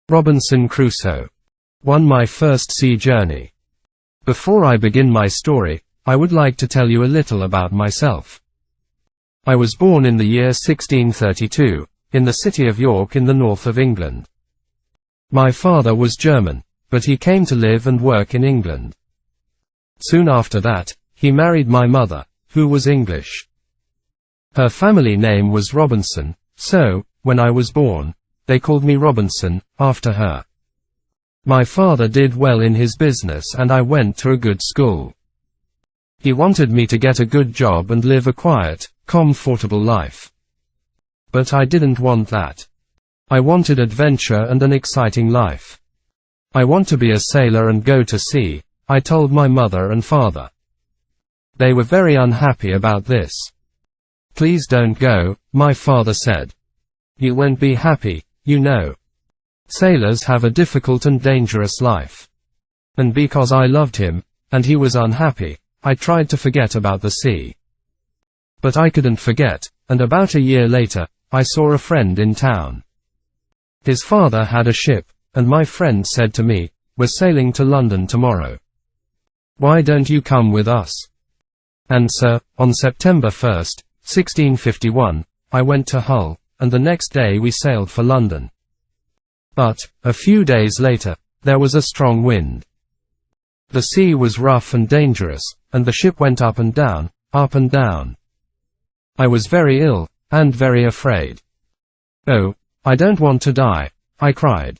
Robinson Crusoe. 1. My first sea journey. Before I begin my story, I would like to tell you a little about myself. I was born in the year 1632, in the city of York in the north of England. My father was German, but he came to live and work in England. Soon after that, he married my mother, who was English. Her family name was Robinson, so, when I was born, they called me Robinson, after her. My father did well in his business and I went to a good school. He wanted me to get a good job and live a quiet, comfortable life. But I didn't want that. I wanted adventure and an exciting life. I want to be a sailor and go to sea, I told my mother and father. They were very unhappy about this. Please don't go, my father said. You won't be happy, you know. Sailors have a difficult and dangerous life. And because I loved him, and he was unhappy, I tried to forget about the sea. But I couldn't forget, and about a year later, I saw a friend in town. His father had a ship, and my friend said to me, "We're sailing to London tomorrow. Why don't you come with us?" And so, on September 1st, 1651, I went to Hull, and the next day we sailed for London. But, a few days later, there was a strong wind. The sea was rough and dangerous, and the ship went up and down, up and down. I was very ill, and very afraid. "Oh, I don't want to die," I cried.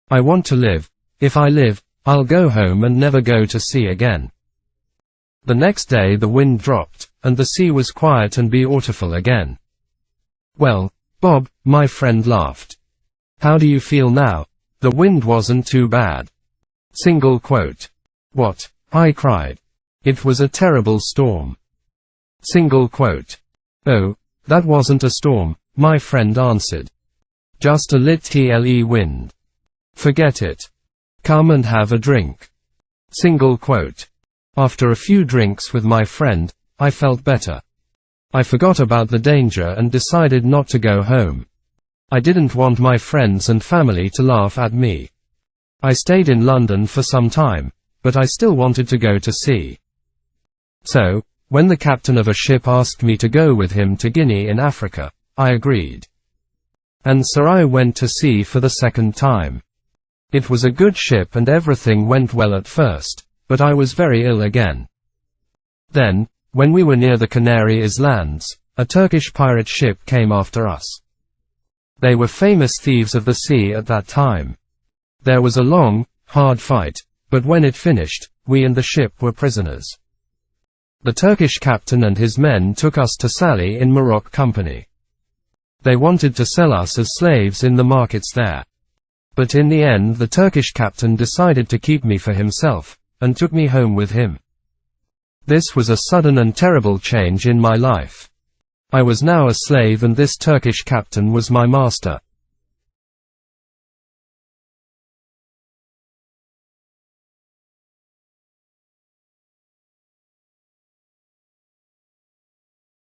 "I want to live. If I live, I'll go home and never go to sea again." The next day the wind dropped, and the sea was quiet and beautiful again. "Well, Bob," my friend laughed. "How do you feel now? The wind wasn't too bad." "What?" I cried. "It was a terrible storm." "Oh, that wasn't a storm," my friend answered. "Just a little wind. Forget it. Come and have a drink." After a few drinks with my friend, I felt better. I forgot about the danger and decided not to go home. I didn't want my friends and family to laugh at me. I stayed in London for some time, but I still wanted to go to sea. So, when the captain of a ship asked me to go with him to Guinea in Africa, I agreed. And so I went to sea for the second time. It was a good ship and everything went well at first, but I was very ill again. Then, when we were near the Canary Islands, a Turkish pirate ship came after us. They were famous thieves of the sea at that time. There was a long, hard fight, but when it finished, we and the ship were prisoners. The Turkish captain and his men took us to Sally in Morocco Company. They wanted to sell us as slaves in the markets there. But in the end the Turkish captain decided to keep me for himself, and took me home with him. This was a sudden and terrible change in my life. I was now a slave and this Turkish captain was my master.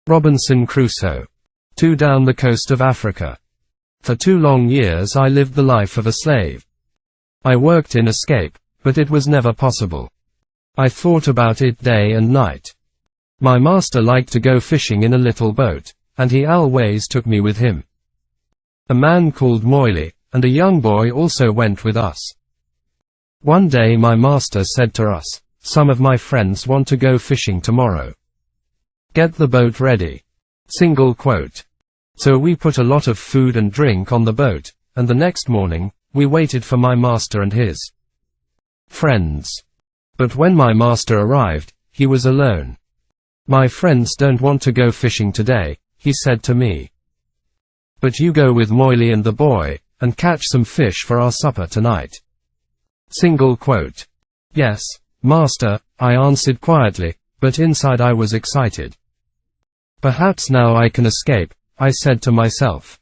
Robinson Crusoe. 2. Down the coast of Africa. For 2 long years I lived the life of a slave. I worked in escape, but it was never possible. I thought about it day and night. My master liked to go fishing in a little boat, and he always took me with him. A man called Moily, and a young boy also went with us. One day my master said to us, "Some of my friends want to go fishing tomorrow. Get the boat ready." So we put a lot of food and drink on the boat, and the next morning, we waited for my master and his friends. But when my master arrived, he was alone. "My friends don't want to go fishing today," he said to me. "But you go with Moily and the boy, and catch some fish for our supper tonight." "Yes, master," I answered quietly, but inside I was excited. "Perhaps now I can escape," I said to myself.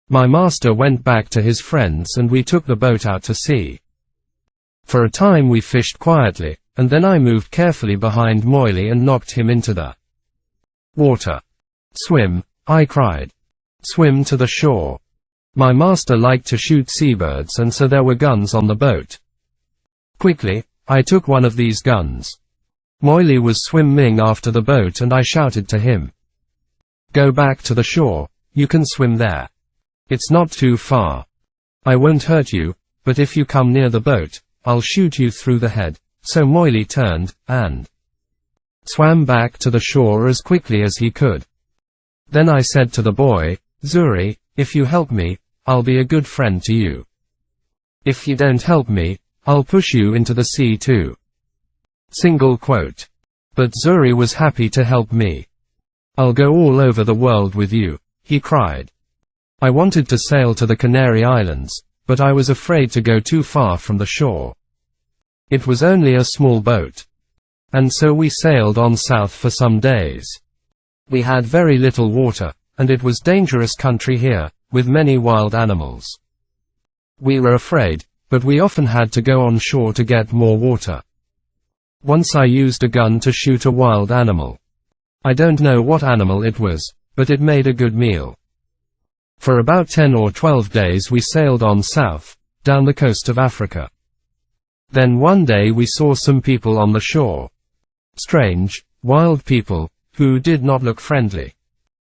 My master went back to his friends and we took the boat out to sea. For a time we fished quietly, and then I moved carefully behind Moily and knocked him into the water. "Swim," I cried. "Swim to the shore." My master liked to shoot seabirds, and so there were guns on the boat. Quickly, I took one of these guns. Moily was swimming after the boat and I shouted to him, "Go back to the shore, you can swim there. It's not too far. I won't hurt you, but if you come near the boat, I'll shoot you through the head." So Moily turned, and swam back to the shore as quickly as he could. Then I said to the boy, "Zuri, if you help me, I'll be a good friend to you. If you don't help me, I'll push you into the sea too." But Zuri was happy to help me. "I'll go all over the world with you," he cried. I wanted to sail to the Canary Islands, but I was afraid to go too far from the shore. It was only a small boat. And so we sailed on south for some days. We had very little water, and it was dangerous country here, with many wild animals. We were afraid, but we often had to go on shore to get more water. Once I used a gun to shoot a wild animal. I don't know what animal it was, but it made a good meal. For about 10 or 12 days we sailed on south, down the coast of Africa. Then one day we saw some people on the shore. Strange, wild people, who did not look friendly.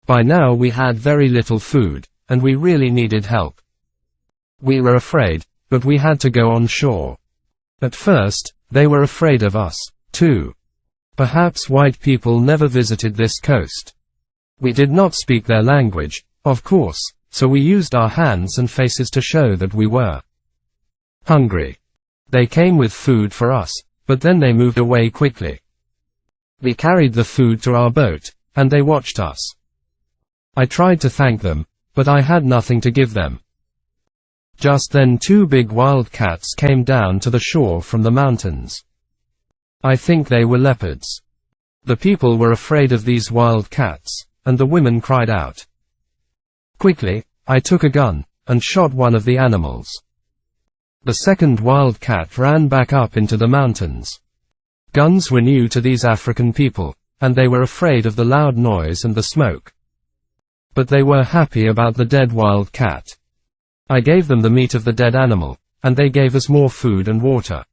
By now we had very little food, and we really needed help. We were afraid, but we had to go on shore. At first, they were afraid of us, too. Perhaps white people never visited this coast. We did not speak their language, of course, so we used our hands and faces to show that we were hungry. They came with food for us, but then they moved away quickly. We carried the food to our boat, and they watched us. I tried to thank them, but I had nothing to give them. Just then 2 big wild cats came down to the shore from the mountains. I think they were leopards. The people were afraid of these wild cats, and the women cried out. Quickly, I took a gun, and shot one of the animals. The second wild cat ran back up into the mountains. Guns were new to these African people, and they were afraid of the loud noise and the smoke. But they were happy about the dead wild cat. I gave them the meat of the dead animal, and they gave us more food and water.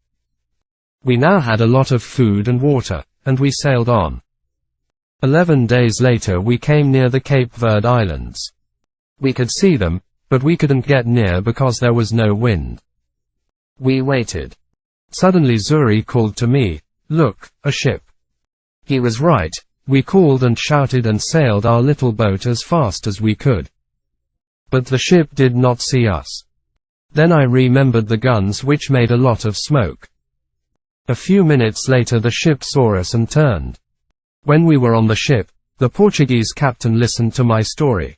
We now had a lot of food and water, and we sailed on. 11 days later we came near the Cape Verde Islands. We could see them, but we couldn't get near because there was no wind. We waited. Suddenly Zuri called to me, "Look, a ship." He was right. We called and shouted and sailed our little boat as fast as we could. But the ship did not see us. Then I remembered the guns, which made a lot of smoke. A few minutes later the ship saw us and turned. When we were on the ship, the Portuguese captain listened to my story.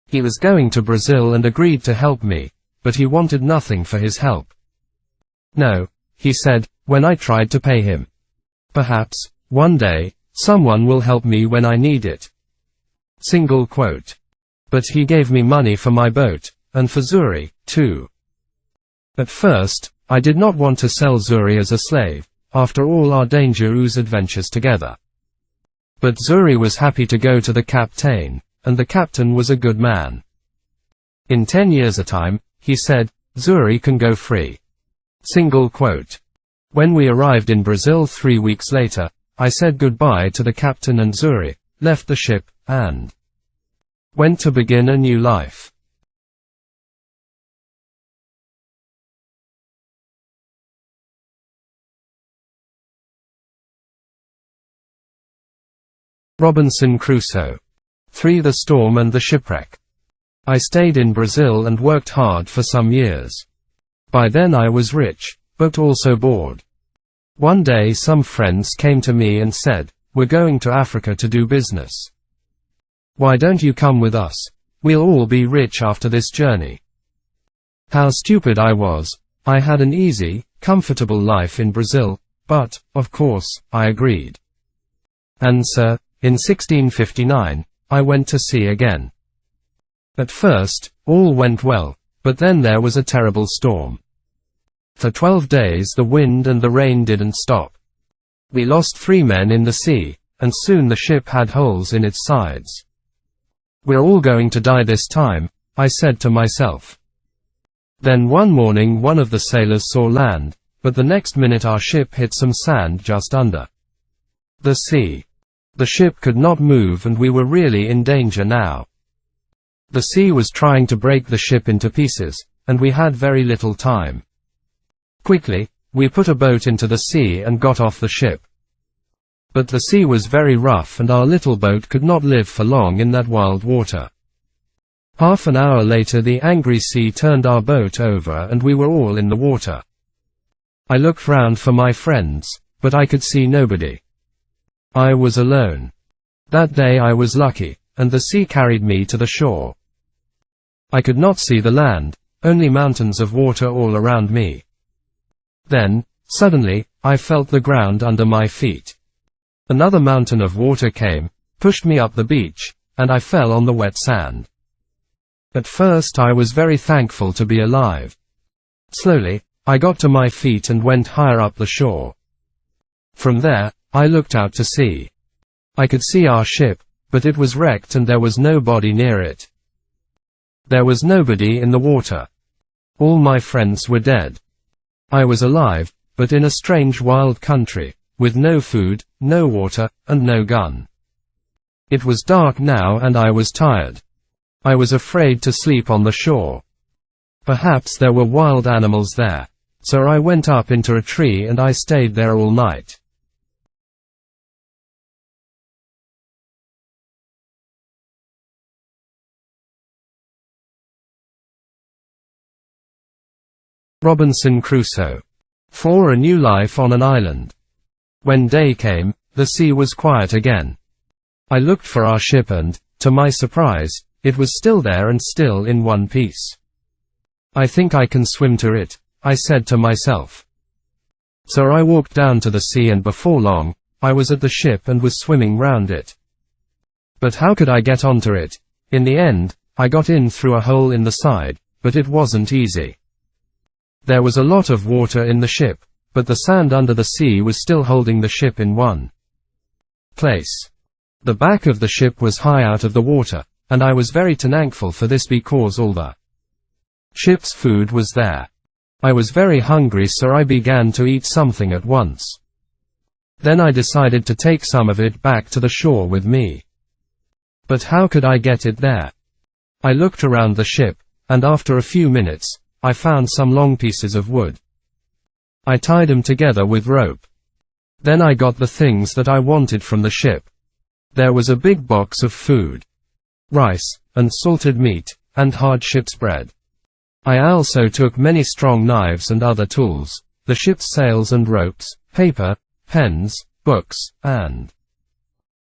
He was going to Brazil and agreed to help me, but he wanted nothing for his help. "No," he said, when I tried to pay him. "Perhaps, one day, someone will help me when I need it." But he gave me money for my boat, and for Zuri, too. At first, I did not want to sell Zuri as a slave, after all our dangerous adventures together. But Zuri was happy to go to the captain, and the captain was a good man. In 10 years a time, he said, "Zuri can go free." When we arrived in Brazil 3 weeks later, I said goodbye to the captain and Zuri, left the ship, and went to begin a new life. Robinson Crusoe. 3. The Storm and the Shipwreck. I stayed in Brazil and worked hard for some years. By then I was rich, but also bored. One day some friends came to me and said, "We're going to Africa to do business. Why don't you come with us? We'll all be rich after this journey." How stupid I was. I had an easy, comfortable life in Brazil, but, of course, I agreed. And so, in 1659, I went to sea again. At first, all went well, but then there was a terrible storm. For 12 days the wind and the rain didn't stop. We lost 3 men in the sea, and soon the ship had holes in its sides. "We're all going to die this time," I said to myself. Then one morning one of the sailors saw land, but the next minute our ship hit some sand just under the sea. The ship could not move and we were really in danger now. The sea was trying to break the ship into pieces, and we had very little time. Quickly, we put a boat into the sea and got off the ship. But the sea was very rough and our little boat could not live for long in that wild water. Half an hour later the angry sea turned our boat over and we were all in the water. I looked round for my friends, but I could see nobody. I was alone. That day I was lucky, and the sea carried me to the shore. I could not see the land, only mountains of water all around me. Then, suddenly, I felt the ground under my feet. Another mountain of water came, pushed me up the beach, and I fell on the wet sand. At first I was very thankful to be alive. Slowly, I got to my feet and went higher up the shore. From there, I looked out to sea. I could see our ship, but it was wrecked and there was nobody near it. There was nobody in the water. All my friends were dead. I was alive, but in a strange wild country, with no food, no water, and no gun. It was dark now and I was tired. I was afraid to sleep on the shore. Perhaps there were wild animals there, so I went up into a tree and I stayed there all night. Robinson Crusoe. 4. A new life on an island. When day came, the sea was quiet again. I looked for our ship and, to my surprise, it was still there and still in one piece. I think I can swim to it, I said to myself. So I walked down to the sea and before long, I was at the ship and was swimming round it. But how could I get onto it? In the end, I got in through a hole in the side, but it wasn't easy. There was a lot of water in the ship, but the sand under the sea was still holding the ship in one place. The back of the ship was high out of the water, and I was very thankful for this because all the ship's food was there. I was very hungry so I began to eat something at once. Then I decided to take some of it back to the shore with me. But how could I get it there? I looked around the ship, and after a few minutes, I found some long pieces of wood. I tied them together with rope. Then I got the things that I wanted from the ship. There was a big box of food, rice, and salted meat, and hard ship's bread. I also took many strong knives and other tools, the ship's sails and ropes, paper, pens, books, and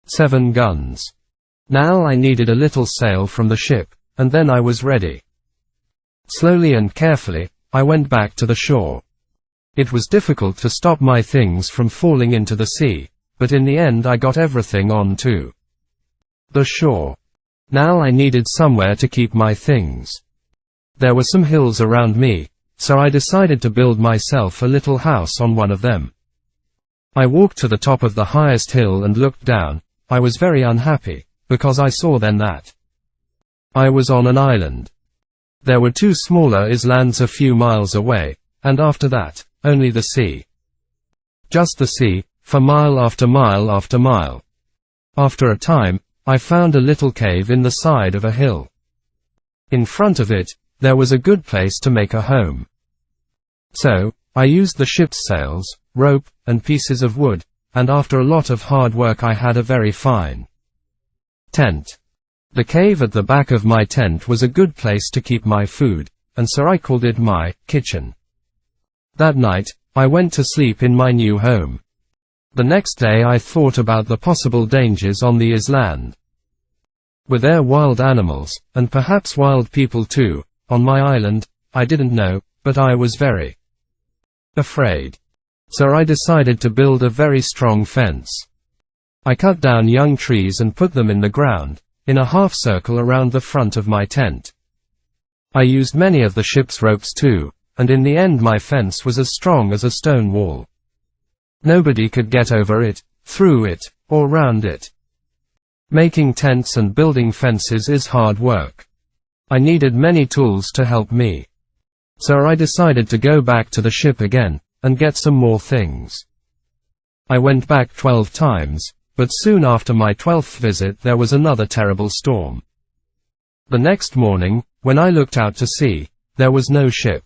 7 guns. Now I needed a little sail from the ship, and then I was ready. Slowly and carefully, I went back to the shore. It was difficult to stop my things from falling into the sea, but in the end I got everything on to the shore. Now I needed somewhere to keep my things. There were some hills around me, so I decided to build myself a little house on one of them. I walked to the top of the highest hill and looked down. I was very unhappy, because I saw then that I was on an island. There were 2 smaller islands a few miles away, and after that, only the sea. Just the sea, for mile after mile after mile. After a time, I found a little cave in the side of a hill. In front of it, there was a good place to make a home. So, I used the ship's sails, rope, and pieces of wood, and after a lot of hard work I had a very fine tent. The cave at the back of my tent was a good place to keep my food, and so I called it my kitchen. That night, I went to sleep in my new home. The next day I thought about the possible dangers on the island. Were there wild animals, and perhaps wild people too, on my island? I didn't know, but I was very afraid. So I decided to build a very strong fence. I cut down young trees and put them in the ground, in a half circle around the front of my tent. I used many of the ship's ropes too, and in the end my fence was as strong as a stone wall. Nobody could get over it, through it, or round it. Making tents and building fences is hard work. I needed many tools to help me. So I decided to go back to the ship again, and get some more things. I went back 12 times, but soon after my 12th visit there was another terrible storm. The next morning, when I looked out to sea, there was no ship.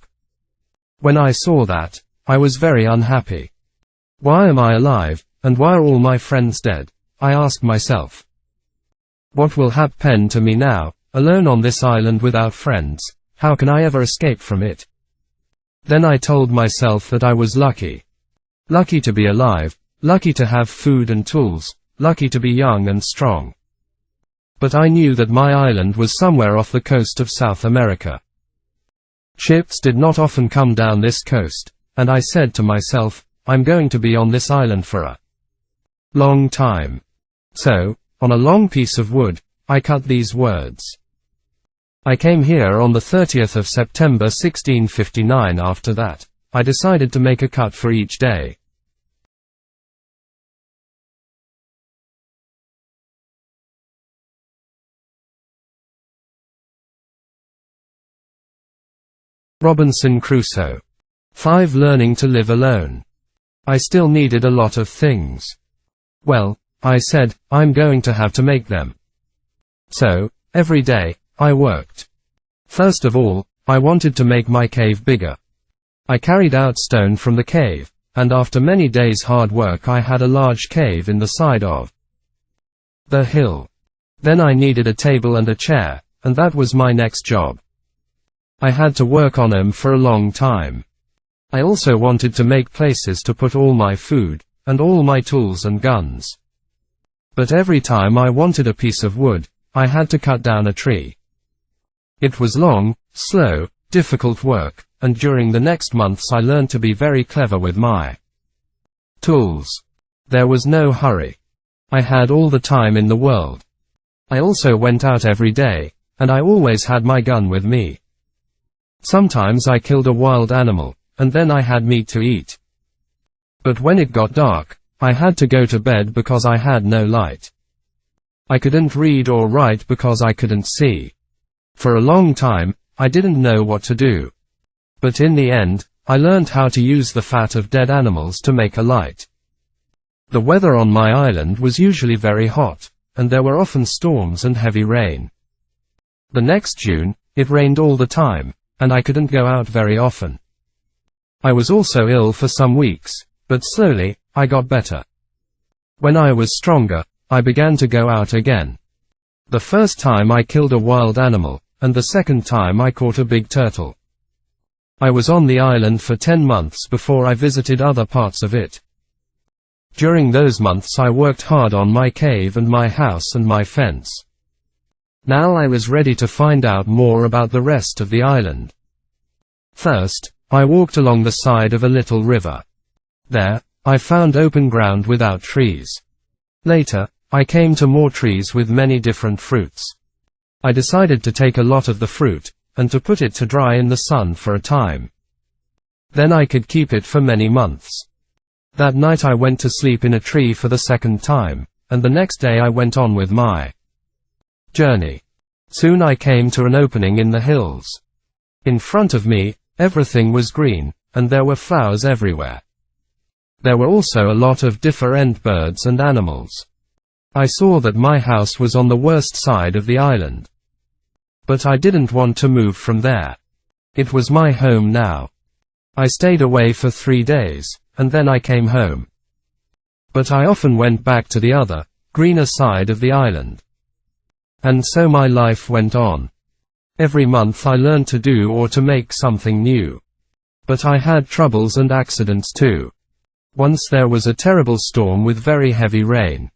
When I saw that, I was very unhappy. Why am I alive, and why are all my friends dead? I asked myself. What will happen to me now, alone on this island without friends? How can I ever escape from it? Then I told myself that I was lucky. Lucky to be alive, lucky to have food and tools, lucky to be young and strong. But I knew that my island was somewhere off the coast of South America. Ships did not often come down this coast, and I said to myself, I'm going to be on this island for a long time. So, on a long piece of wood, I cut these words. I came here on the 30th of September 1659. After that, I decided to make a cut for each day. Robinson Crusoe. 5. Learning to live alone. I still needed a lot of things. Well, I said, I'm going to have to make them. So, every day, I worked. First of all, I wanted to make my cave bigger. I carried out stone from the cave, and after many days' hard work I had a large cave in the side of the hill. Then I needed a table and a chair, and that was my next job. I had to work on them for a long time. I also wanted to make places to put all my food, and all my tools and guns. But every time I wanted a piece of wood, I had to cut down a tree. It was long, slow, difficult work, and during the next months I learned to be very clever with my tools. There was no hurry. I had all the time in the world. I also went out every day, and I always had my gun with me. Sometimes I killed a wild animal, and then I had meat to eat. But when it got dark, I had to go to bed because I had no light. I couldn't read or write because I couldn't see. For a long time, I didn't know what to do. But in the end, I learned how to use the fat of dead animals to make a light. The weather on my island was usually very hot, and there were often storms and heavy rain. The next June, it rained all the time, and I couldn't go out very often. I was also ill for some weeks, but slowly, I got better. When I was stronger, I began to go out again. The first time I killed a wild animal, and the second time I caught a big turtle. I was on the island for 10 months before I visited other parts of it. During those months I worked hard on my cave and my house and my fence. Now I was ready to find out more about the rest of the island. First, I walked along the side of a little river. There, I found open ground without trees. Later, I came to more trees with many different fruits. I decided to take a lot of the fruit, and to put it to dry in the sun for a time. Then I could keep it for many months. That night I went to sleep in a tree for the second time, and the next day I went on with my journey. Soon I came to an opening in the hills. In front of me, everything was green, and there were flowers everywhere. There were also a lot of different birds and animals. I saw that my house was on the worst side of the island. But I didn't want to move from there. It was my home now. I stayed away for 3 days, and then I came home. But I often went back to the other, greener side of the island. And so my life went on. Every month I learned to do or to make something new. But I had troubles and accidents too. Once there was a terrible storm with very heavy rain.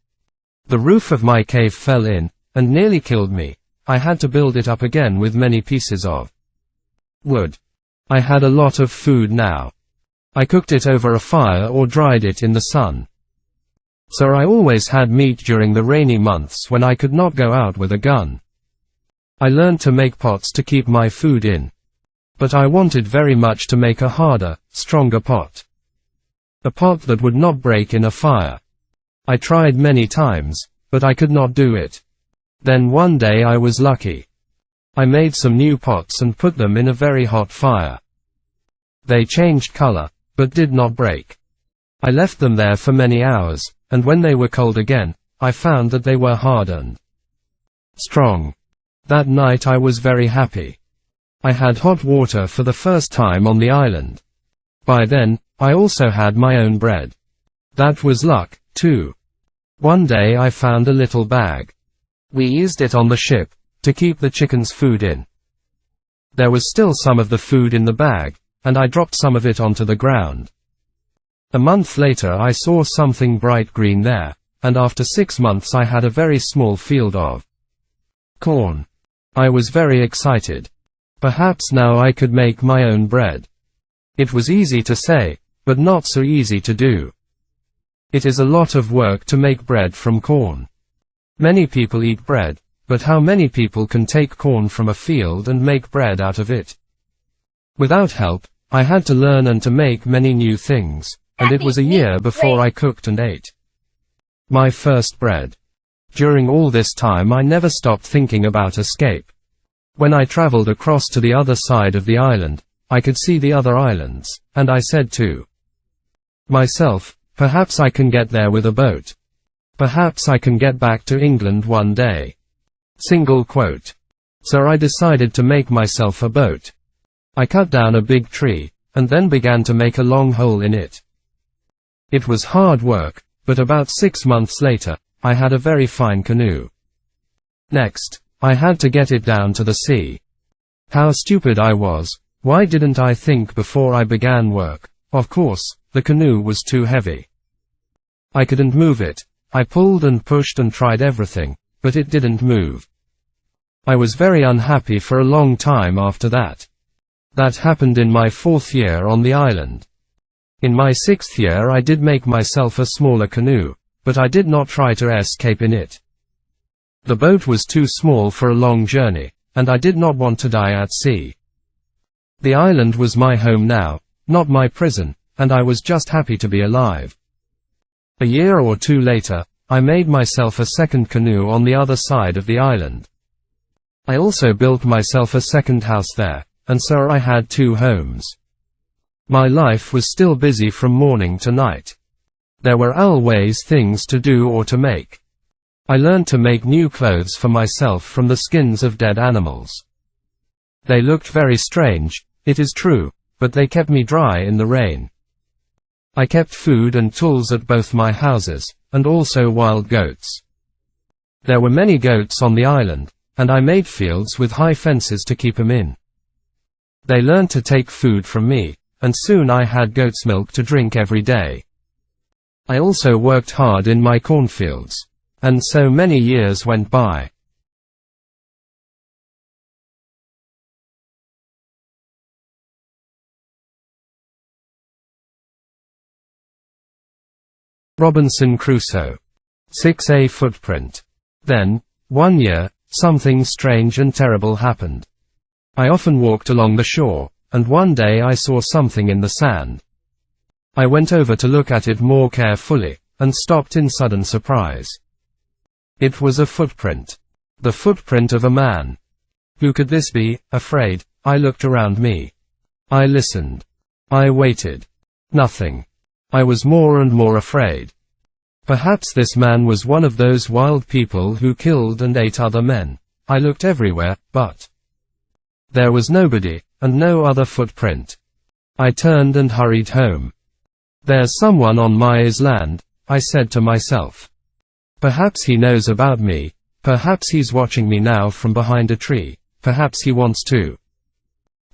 The roof of my cave fell in, and nearly killed me. I had to build it up again with many pieces of wood. I had a lot of food now. I cooked it over a fire or dried it in the sun. So I always had meat during the rainy months when I could not go out with a gun. I learned to make pots to keep my food in. But I wanted very much to make a harder, stronger pot. A pot that would not break in a fire. I tried many times, but I could not do it. Then one day I was lucky. I made some new pots and put them in a very hot fire. They changed color, but did not break. I left them there for many hours, and when they were cold again, I found that they were hard and strong. That night I was very happy. I had hot water for the first time on the island. By then, I also had my own bread. That was luck, too. One day I found a little bag. We used it on the ship to keep the chickens' food in. There was still some of the food in the bag, and I dropped some of it onto the ground. A month later I saw something bright green there, and after 6 months I had a very small field of corn. I was very excited. Perhaps now I could make my own bread. It was easy to say, but not so easy to do. It is a lot of work to make bread from corn. Many people eat bread, but how many people can take corn from a field and make bread out of it? Without help, I had to learn and to make many new things, and it was a year before I cooked and ate my first bread. During all this time I never stopped thinking about escape. When I traveled across to the other side of the island, I could see the other islands, and I said to myself, perhaps I can get there with a boat. Perhaps I can get back to England one day. Single quote. So I decided to make myself a boat. I cut down a big tree, and then began to make a long hole in it. It was hard work, but about 6 months later, I had a very fine canoe. Next, I had to get it down to the sea. How stupid I was. Why didn't I think before I began work? Of course, the canoe was too heavy. I couldn't move it. I pulled and pushed and tried everything, but it didn't move. I was very unhappy for a long time after that. That happened in my 4th year on the island. In my 6th year I did make myself a smaller canoe, but I did not try to escape in it. The boat was too small for a long journey, and I did not want to die at sea. The island was my home now, not my prison, and I was just happy to be alive. A year or 2 later, I made myself a second canoe on the other side of the island. I also built myself a second house there, and so I had 2 homes. My life was still busy from morning to night. There were always things to do or to make. I learned to make new clothes for myself from the skins of dead animals. They looked very strange, it is true, but they kept me dry in the rain. I kept food and tools at both my houses, and also wild goats. There were many goats on the island, and I made fields with high fences to keep them in. They learned to take food from me, and soon I had goat's milk to drink every day. I also worked hard in my cornfields. And so many years went by. Robinson Crusoe. 6A footprint. Then, one year, something strange and terrible happened. I often walked along the shore, and one day I saw something in the sand. I went over to look at it more carefully, and stopped in sudden surprise. It was a footprint. The footprint of a man. Who could this be? Afraid, I looked around me. I listened. I waited. Nothing. I was more and more afraid. Perhaps this man was one of those wild people who killed and ate other men. I looked everywhere, but there was nobody, and no other footprint. I turned and hurried home. There's someone on my island, I said to myself. Perhaps he knows about me. Perhaps he's watching me now from behind a tree. Perhaps he wants to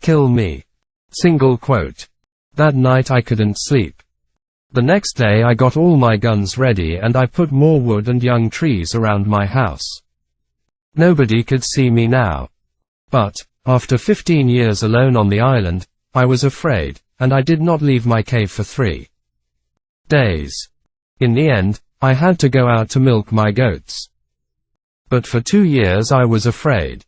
kill me. Single quote. That night I couldn't sleep. The next day I got all my guns ready and I put more wood and young trees around my house. Nobody could see me now. But, after 15 years alone on the island, I was afraid, and I did not leave my cave for 3 days. In the end, I had to go out to milk my goats. But for 2 years I was afraid.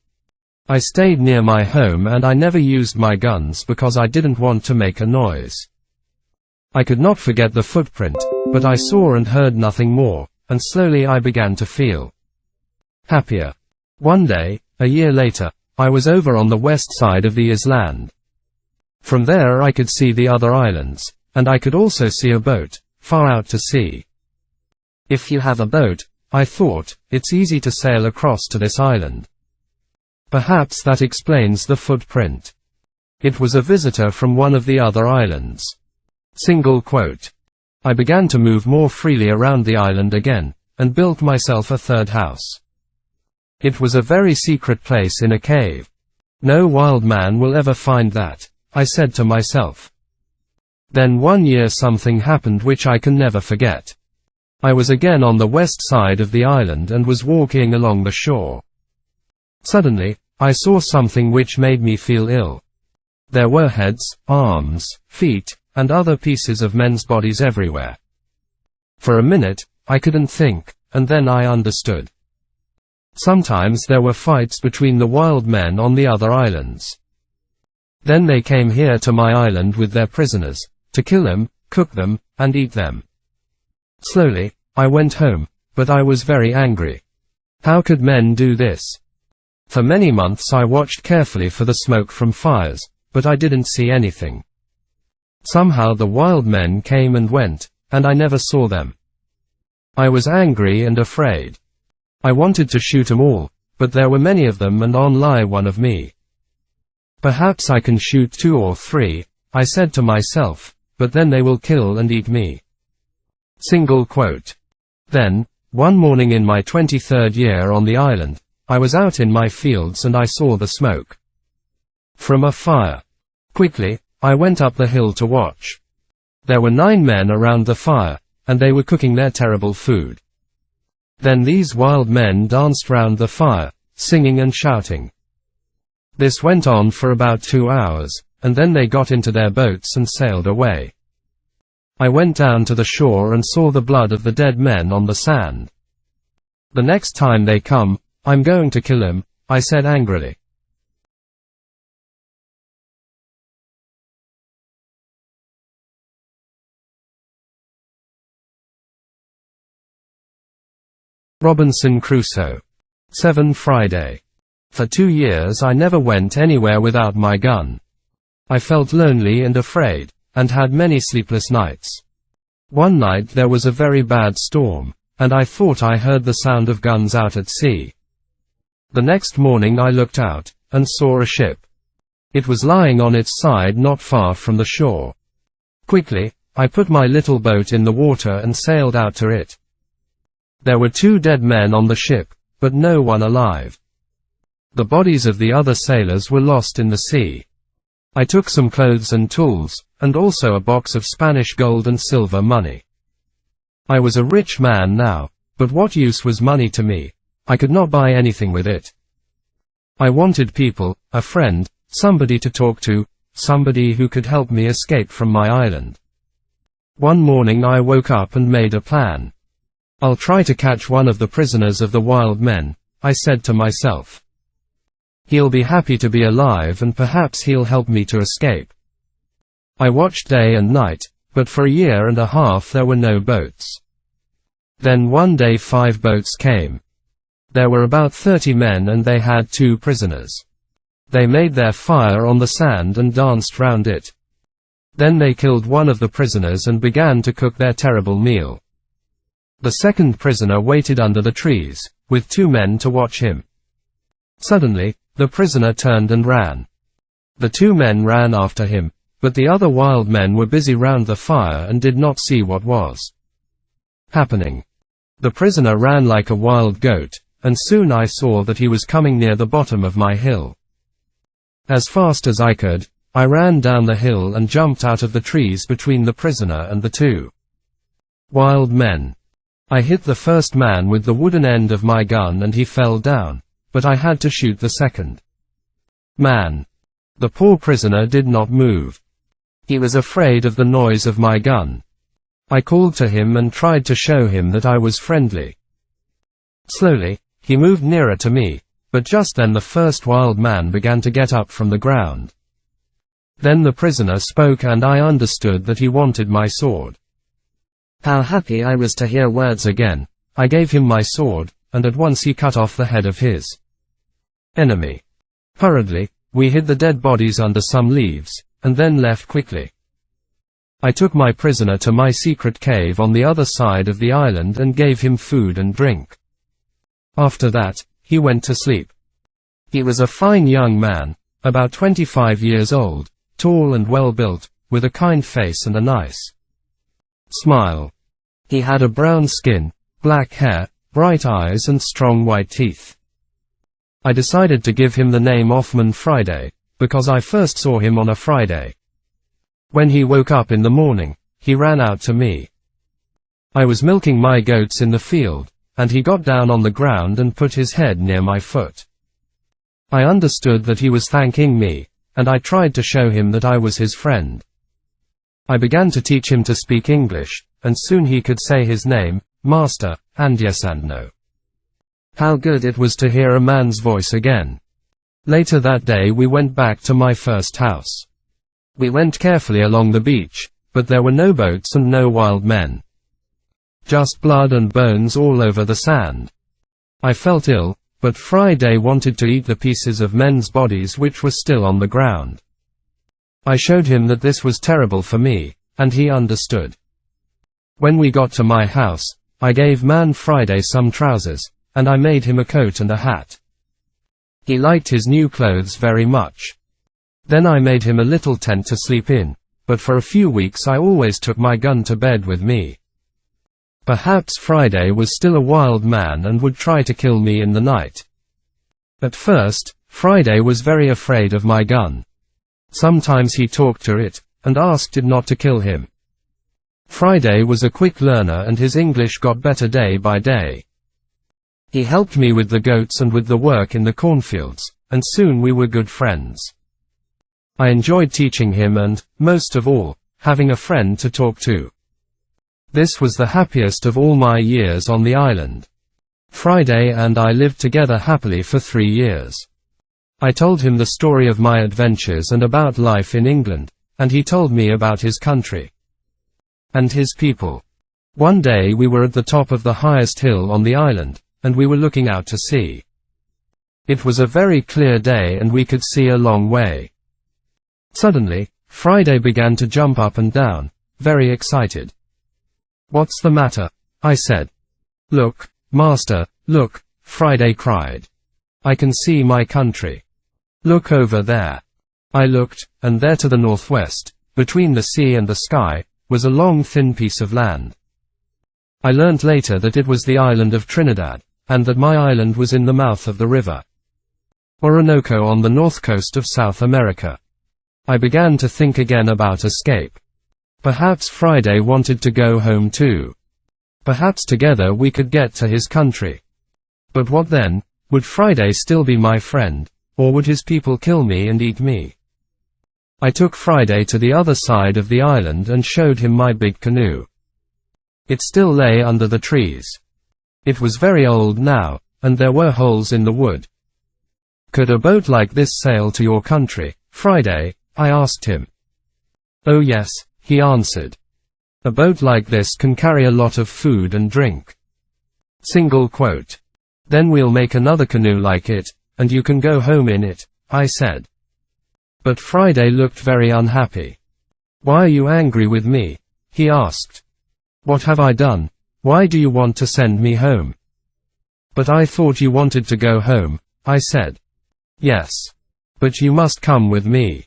I stayed near my home and I never used my guns because I didn't want to make a noise. I could not forget the footprint, but I saw and heard nothing more, and slowly I began to feel happier. One day, a year later, I was over on the west side of the island. From there I could see the other islands, and I could also see a boat, far out to sea. If you have a boat, I thought, it's easy to sail across to this island. Perhaps that explains the footprint. It was a visitor from one of the other islands. Single quote. I began to move more freely around the island again, and built myself a third house. It was a very secret place in a cave. No wild man will ever find that, I said to myself. Then one year something happened which I can never forget. I was again on the west side of the island and was walking along the shore. Suddenly, I saw something which made me feel ill. There were heads, arms, feet, and other pieces of men's bodies everywhere. For a minute, I couldn't think, and then I understood. Sometimes there were fights between the wild men on the other islands. Then they came here to my island with their prisoners, to kill them, cook them, and eat them. Slowly, I went home, but I was very angry. How could men do this? For many months I watched carefully for the smoke from fires, but I didn't see anything. Somehow the wild men came and went, and I never saw them. I was angry and afraid. I wanted to shoot them all, but there were many of them and only one of me. Perhaps I can shoot 2 or 3, I said to myself, but then they will kill and eat me. Single quote. Then, one morning in my 23rd year on the island, I was out in my fields and I saw the smoke from a fire. Quickly, I went up the hill to watch. There were 9 men around the fire, and they were cooking their terrible food. Then these wild men danced round the fire, singing and shouting. This went on for about 2 hours, and then they got into their boats and sailed away. I went down to the shore and saw the blood of the dead men on the sand. The next time they come, I'm going to kill him, I said angrily. Robinson Crusoe. 7 Friday. For 2 years I never went anywhere without my gun. I felt lonely and afraid, and had many sleepless nights. One night there was a very bad storm, and I thought I heard the sound of guns out at sea. The next morning I looked out, and saw a ship. It was lying on its side not far from the shore. Quickly, I put my little boat in the water and sailed out to it. There were 2 dead men on the ship, but no one alive. The bodies of the other sailors were lost in the sea. I took some clothes and tools, and also a box of Spanish gold and silver money. I was a rich man now, but what use was money to me? I could not buy anything with it. I wanted people, a friend, somebody to talk to, somebody who could help me escape from my island. One morning I woke up and made a plan. I'll try to catch one of the prisoners of the wild men, I said to myself. He'll be happy to be alive and perhaps he'll help me to escape. I watched day and night, but for a year and a half there were no boats. Then one day 5 boats came. There were about 30 men and they had 2 prisoners. They made their fire on the sand and danced round it. Then they killed one of the prisoners and began to cook their terrible meal. The second prisoner waited under the trees, with 2 men to watch him. Suddenly, the prisoner turned and ran. The 2 men ran after him, but the other wild men were busy round the fire and did not see what was happening. The prisoner ran like a wild goat, and soon I saw that he was coming near the bottom of my hill. As fast as I could, I ran down the hill and jumped out of the trees between the prisoner and the 2 wild men. I hit the first man with the wooden end of my gun and he fell down, but I had to shoot the second man. The poor prisoner did not move. He was afraid of the noise of my gun. I called to him and tried to show him that I was friendly. Slowly, he moved nearer to me, but just then the first wild man began to get up from the ground. Then the prisoner spoke and I understood that he wanted my sword. How happy I was to hear words again. I gave him my sword, and at once he cut off the head of his enemy. Hurriedly, we hid the dead bodies under some leaves, and then left quickly. I took my prisoner to my secret cave on the other side of the island and gave him food and drink. After that, he went to sleep. He was a fine young man, about 25 years old, tall and well-built, with a kind face and a nice smile. He had a brown skin, black hair, bright eyes and strong white teeth. I decided to give him the name Offman Friday, because I first saw him on a Friday. When he woke up in the morning, he ran out to me. I was milking my goats in the field, and he got down on the ground and put his head near my foot. I understood that he was thanking me, and I tried to show him that I was his friend. I began to teach him to speak English, and soon he could say his name, Master, and yes and no. How good it was to hear a man's voice again. Later that day we went back to my first house. We went carefully along the beach, but there were no boats and no wild men. Just blood and bones all over the sand. I felt ill, but Friday wanted to eat the pieces of men's bodies which were still on the ground. I showed him that this was terrible for me, and he understood. When we got to my house, I gave Man Friday some trousers, and I made him a coat and a hat. He liked his new clothes very much. Then I made him a little tent to sleep in, but for a few weeks I always took my gun to bed with me. Perhaps Friday was still a wild man and would try to kill me in the night. At first, Friday was very afraid of my gun. Sometimes he talked to it, and asked it not to kill him. Friday was a quick learner and his English got better day by day. He helped me with the goats and with the work in the cornfields, and soon we were good friends. I enjoyed teaching him and, most of all, having a friend to talk to. This was the happiest of all my years on the island. Friday and I lived together happily for 3 years. I told him the story of my adventures and about life in England, and he told me about his country and his people. One day we were at the top of the highest hill on the island, and we were looking out to sea. It was a very clear day and we could see a long way. Suddenly, Friday began to jump up and down, very excited. "What's the matter?" I said. "Look, Master, look," Friday cried. "I can see my country. Look over there." I looked, and there to the northwest, between the sea and the sky, was a long thin piece of land. I learnt later that it was the island of Trinidad, and that my island was in the mouth of the river Orinoco on the north coast of South America. I began to think again about escape. Perhaps Friday wanted to go home too. Perhaps together we could get to his country. But what then? Would Friday still be my friend, or would his people kill me and eat me? I took Friday to the other side of the island and showed him my big canoe. It still lay under the trees. It was very old now, and there were holes in the wood. "Could a boat like this sail to your country, Friday?" I asked him. "Oh yes," he answered. "A boat like this can carry a lot of food and drink." Single quote. "Then we'll make another canoe like it, and you can go home in it," I said. But Friday looked very unhappy. "Why are you angry with me?" he asked. "What have I done? Why do you want to send me home?" "But I thought you wanted to go home," I said. "Yes. But you must come with me.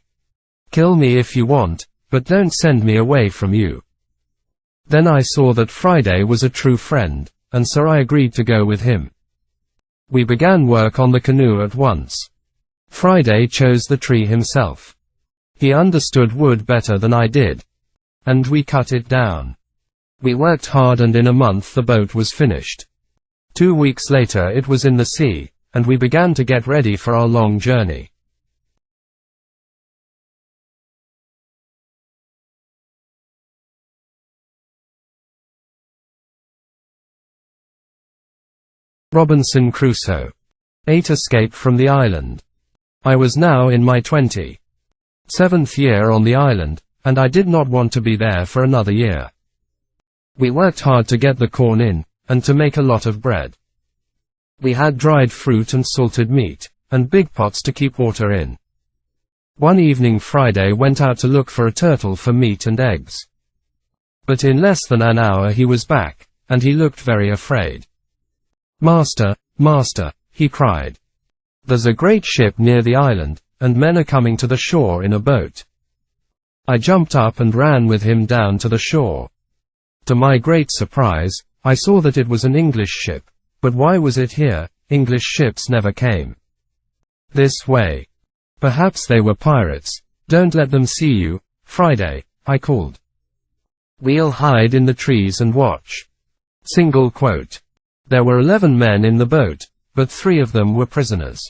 Kill me if you want, but don't send me away from you." Then I saw that Friday was a true friend, and so I agreed to go with him. We began work on the canoe at once. Friday chose the tree himself. He understood wood better than I did. And we cut it down. We worked hard and in a month the boat was finished. 2 weeks later it was in the sea, and we began to get ready for our long journey. Robinson Crusoe. 8 Escape from the island. I was now in my 27th year on the island, and I did not want to be there for another year. We worked hard to get the corn in, and to make a lot of bread. We had dried fruit and salted meat, and big pots to keep water in. One evening Friday went out to look for a turtle for meat and eggs. But in less than an hour he was back, and he looked very afraid. "Master, master," he cried. "There's a great ship near the island, and men are coming to the shore in a boat." I jumped up and ran with him down to the shore. To my great surprise, I saw that it was an English ship. But why was it here? English ships never came this way. Perhaps they were pirates. "Don't let them see you, Friday," I called. "We'll hide in the trees and watch." Single quote. There were 11 men in the boat, but 3 of them were prisoners.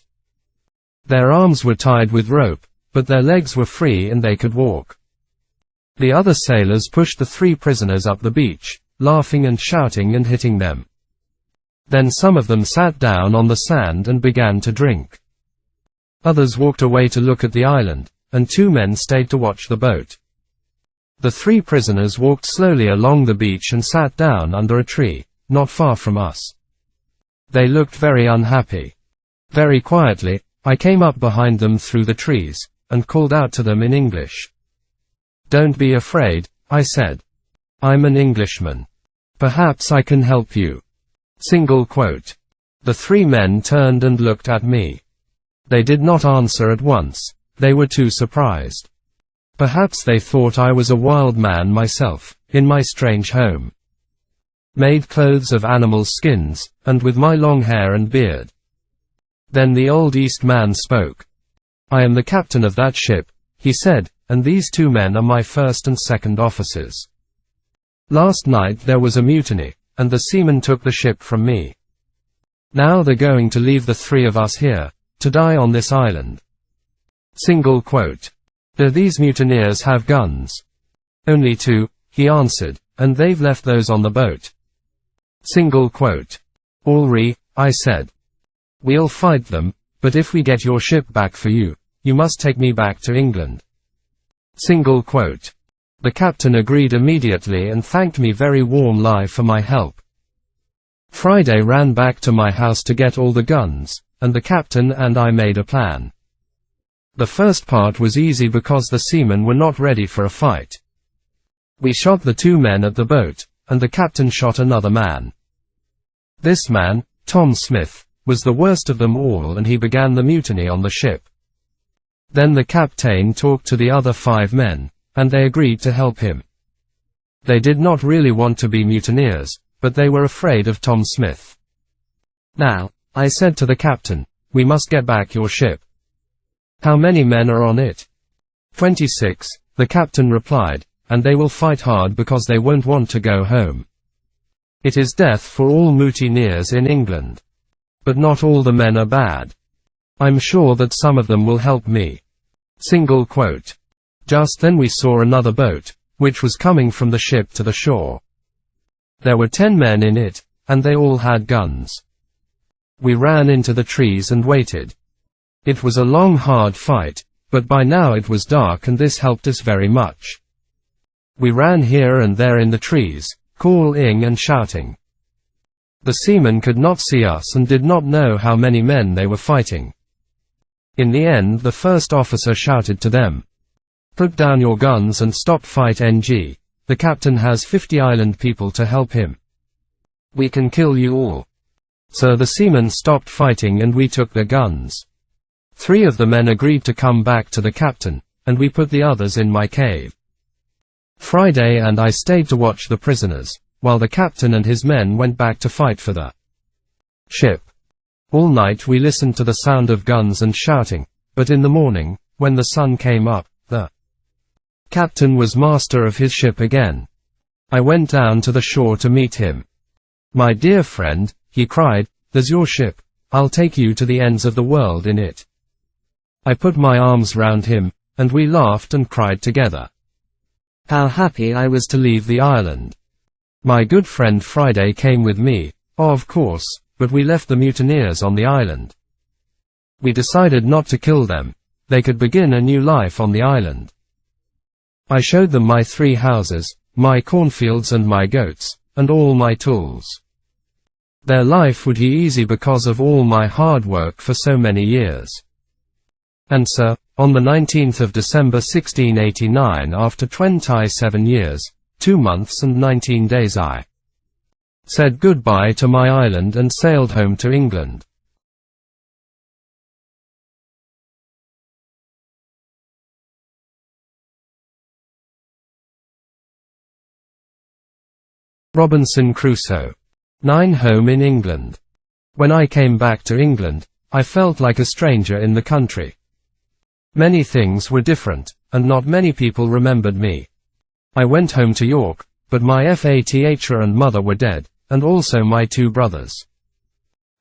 Their arms were tied with rope, but their legs were free and they could walk. The other sailors pushed the 3 prisoners up the beach, laughing and shouting and hitting them. Then some of them sat down on the sand and began to drink. Others walked away to look at the island, and 2 men stayed to watch the boat. The 3 prisoners walked slowly along the beach and sat down under a tree, not far from us. They looked very unhappy. Very quietly, I came up behind them through the trees, and called out to them in English. "Don't be afraid," I said. "I'm an Englishman. Perhaps I can help you." Single quote. The 3 men turned and looked at me. They did not answer at once. They were too surprised. Perhaps they thought I was a wild man myself, in my strange home. Made clothes of animal skins, and with my long hair and beard. Then the old East man spoke. "I am the captain of that ship," he said, "and these 2 men are my first and second officers. Last night there was a mutiny, and the seamen took the ship from me. Now they're going to leave the 3 of us here, to die on this island." Single quote. "Do these mutineers have guns?" "Only 2, he answered, "and they've left those on the boat." Single quote. "All right," I said. "We'll fight them, but if we get your ship back for you, you must take me back to England." Single quote. The captain agreed immediately and thanked me very warmly for my help. Friday ran back to my house to get all the guns, and the captain and I made a plan. The first part was easy because the seamen were not ready for a fight. We shot the 2 men at the boat, and the captain shot another man. This man, Tom Smith, was the worst of them all, and he began the mutiny on the ship. Then the captain talked to the other 5 men, and they agreed to help him. They did not really want to be mutineers, but they were afraid of Tom Smith. "Now," I said to the captain, "we must get back your ship." "How many men are on it?" 26, the captain replied, "and they will fight hard because they won't want to go home. It is death for all mutineers in England. But not all the men are bad. I'm sure that some of them will help me." Single quote. Just then we saw another boat, which was coming from the ship to the shore. There were 10 men in it, and they all had guns. We ran into the trees and waited. It was a long hard fight, but by now it was dark and this helped us very much. We ran here and there in the trees, calling and shouting. The seamen could not see us and did not know how many men they were fighting. In the end the first officer shouted to them, "Put down your guns and stop fight NG. The captain has 50 island people to help him. We can kill you all." So the seamen stopped fighting and we took their guns. 3 of the men agreed to come back to the captain, and we put the others in my cave. Friday and I stayed to watch the prisoners, while the captain and his men went back to fight for the ship. All night we listened to the sound of guns and shouting, but in the morning, when the sun came up, the captain was master of his ship again. I went down to the shore to meet him. "My dear friend," he cried, "there's your ship. I'll take you to the ends of the world in it." I put my arms round him, and we laughed and cried together. How happy I was to leave the island. My good friend Friday came with me, of course, but we left the mutineers on the island. We decided not to kill them. They could begin a new life on the island. I showed them my 3 houses, my cornfields and my goats, and all my tools. Their life would be easy because of all my hard work for so many years. And sir, on the 19th of December 1689, after 27 years, 2 months and 19 days, I said goodbye to my island and sailed home to England. Robinson Crusoe. 9. Home in England. When I came back to England, I felt like a stranger in the country. Many things were different, and not many people remembered me. I went home to York, but my father and mother were dead, and also my 2 brothers.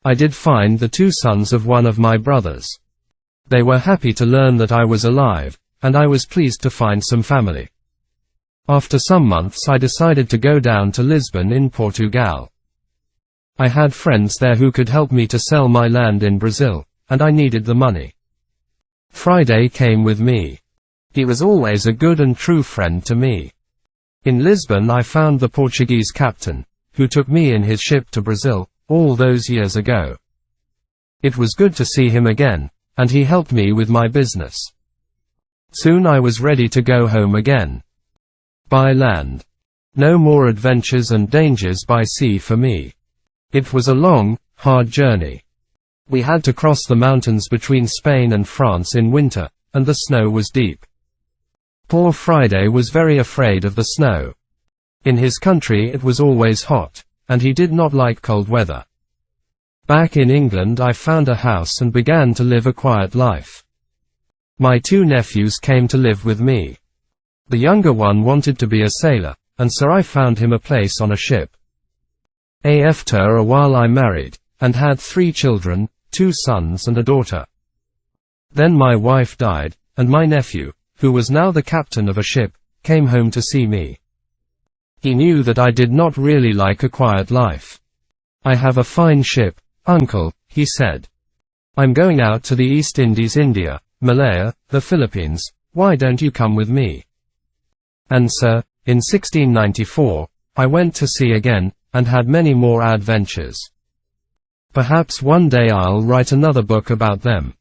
I did find the 2 sons of one of my brothers. They were happy to learn that I was alive, and I was pleased to find some family. After some months I decided to go down to Lisbon in Portugal. I had friends there who could help me to sell my land in Brazil, and I needed the money. Friday came with me. He was always a good and true friend to me. In Lisbon I found the Portuguese captain, who took me in his ship to Brazil, all those years ago. It was good to see him again, and he helped me with my business. Soon I was ready to go home again. By land. No more adventures and dangers by sea for me. It was a long, hard journey. We had to cross the mountains between Spain and France in winter, and the snow was deep. Poor Friday was very afraid of the snow. In his country it was always hot, and he did not like cold weather. Back in England I found a house and began to live a quiet life. My 2 nephews came to live with me. The younger one wanted to be a sailor, and so I found him a place on a ship. After a while I married, and had 3 children, 2 sons and a daughter. Then my wife died, and my nephew, who was now the captain of a ship, came home to see me. He knew that I did not really like a quiet life. "I have a fine ship, uncle," he said. "I'm going out to the East Indies, India, Malaya, the Philippines. Why don't you come with me?" And sir, in 1694, I went to sea again, and had many more adventures. Perhaps one day I'll write another book about them.